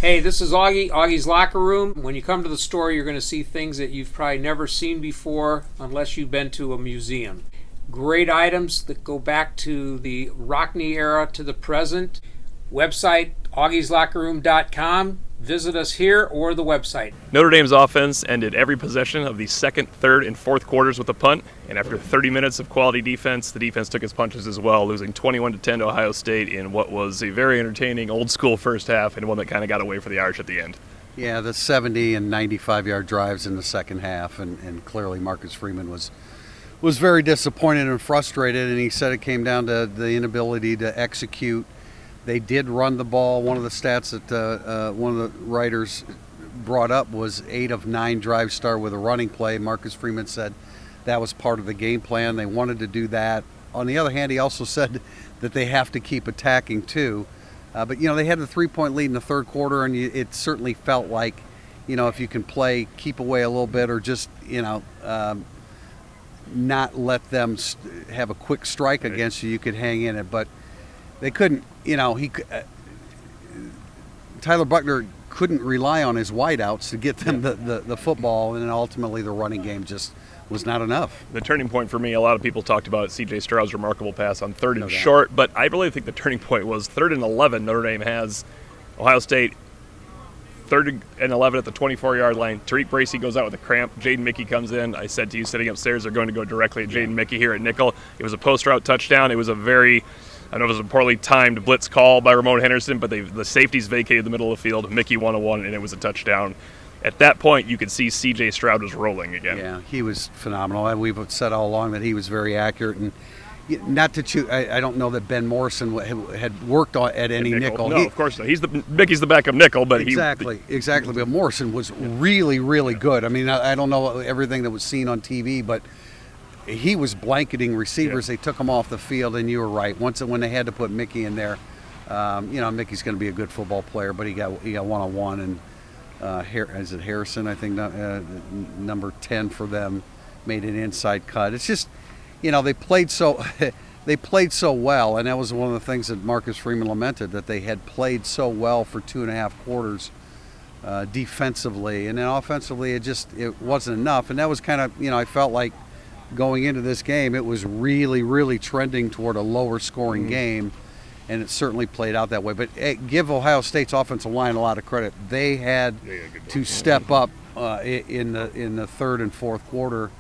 Hey, this is Augie, Augie's Locker Room. When you come to the store, you're going to see things that you've probably never seen before unless you've been to a museum. Great items that go back to the Rockney era to the present. Website, augieslockerroom.com. Visit us here or the website. Notre Dame's offense ended every possession of the second, third, and fourth quarters with a punt, and after 30 minutes of quality defense, the defense took its punches as well, losing 21-10 to Ohio State in what was a very entertaining, old-school first half and one that kind of got away for the Irish at the end. Yeah, the 70 and 95-yard drives in the second half, and clearly Marcus Freeman was very disappointed and frustrated, and he said it came down to the inability to execute. They did run the ball. One of the stats that one of the writers brought up was 8 of 9 drives start with a running play. Marcus Freeman said that was part of the game plan. They wanted to do that. On the other hand, he also said that they have to keep attacking too. But, they had the 3-point lead in the third quarter, and it certainly felt like, if you can play, keep away a little bit or just, not let them have a quick strike against you, you could hang in it. But they couldn't, Tyler Buchner couldn't rely on his wideouts to get them the football, and then ultimately the running game just was not enough. The turning point for me, a lot of people talked about C.J. Stroud's remarkable pass on third and short, but I really think the turning point was 3rd and 11. Notre Dame has Ohio State 3rd and 11 at the 24-yard line. Tariq Bracy goes out with a cramp. Jaden Mickey comes in. I said to you sitting upstairs, they're going to go directly at Jaden Mickey here at nickel. It was a post route touchdown. It was I know it was a poorly timed blitz call by Ramon Henderson, but the safeties vacated the middle of the field. Mickey 1-on-1, and it was a touchdown. At that point, you could see C.J. Stroud was rolling again. Yeah, he was phenomenal. We've said all along that he was very accurate. And not to chew, I don't know that Ben Morrison had worked at any nickel. No, of course not. Mickey's the backup nickel, but exactly. But Morrison was really, really good. I mean, I don't know everything that was seen on TV, but he was blanketing receivers. They took him off the field, and you were right. When they had to put Mickey in there, Mickey's going to be a good football player, but he got 1-on-1, and is it Harrison? I think number 10 for them made an inside cut. It's just, they played so well, and that was one of the things that Marcus Freeman lamented, that they had played so well for 2.5 quarters defensively, and then offensively it wasn't enough, and that was kind of I felt like going into this game, it was really, really trending toward a lower scoring game, and it certainly played out that way. But give Ohio State's offensive line a lot of credit. They had to step up in the third and fourth quarter,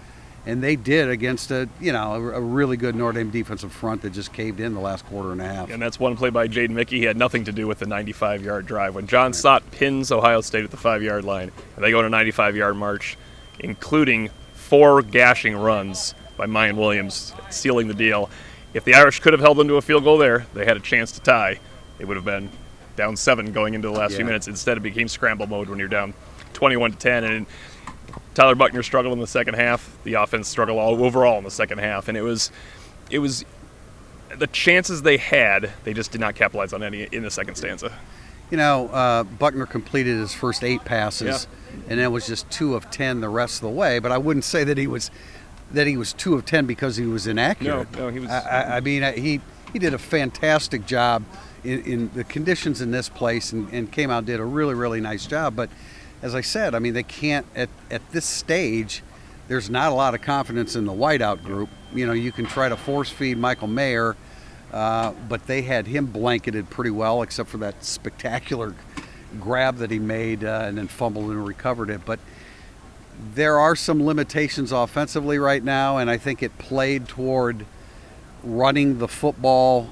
and they did against a really good Notre Dame defensive front that just caved in the last quarter and a half. And that's one play by Jaden Mickey. He had nothing to do with the 95-yard drive. When John Stott pins Ohio State at the 5-yard line, and they go on a 95-yard march, including 4 gashing runs by Mayan Williams, sealing the deal. If the Irish could have held them to a field goal there, they had a chance to tie. It would have been down 7 going into the last few minutes. Instead, it became scramble mode when you're down 21-10. And Tyler Buchner struggled in the second half. The offense struggled overall in the second half. And it was the chances they had, they just did not capitalize on any in the second stanza. Buchner completed his first 8 passes, and that was just 2 of 10 the rest of the way. But I wouldn't say that he was 2 of 10 because he was inaccurate. No, he was. He did a fantastic job in the conditions in this place, and came out and did a really, really nice job. But as I said, they can't at this stage. There's not a lot of confidence in the wideout group. You can try to force feed Michael Mayer. But they had him blanketed pretty well, except for that spectacular grab that he made and then fumbled and recovered it. But there are some limitations offensively right now, and I think it played toward running the football,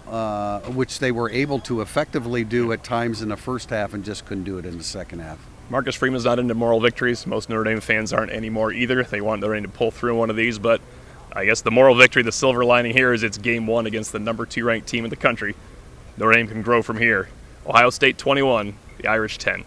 which they were able to effectively do at times in the first half and just couldn't do it in the second half. Marcus Freeman's not into moral victories. Most Notre Dame fans aren't anymore either. They want Notre Dame to pull through one of these, but I guess the moral victory, the silver lining here, is it's game 1 against the number 2 ranked team in the country. Notre Dame can grow from here. Ohio State 21, the Irish 10.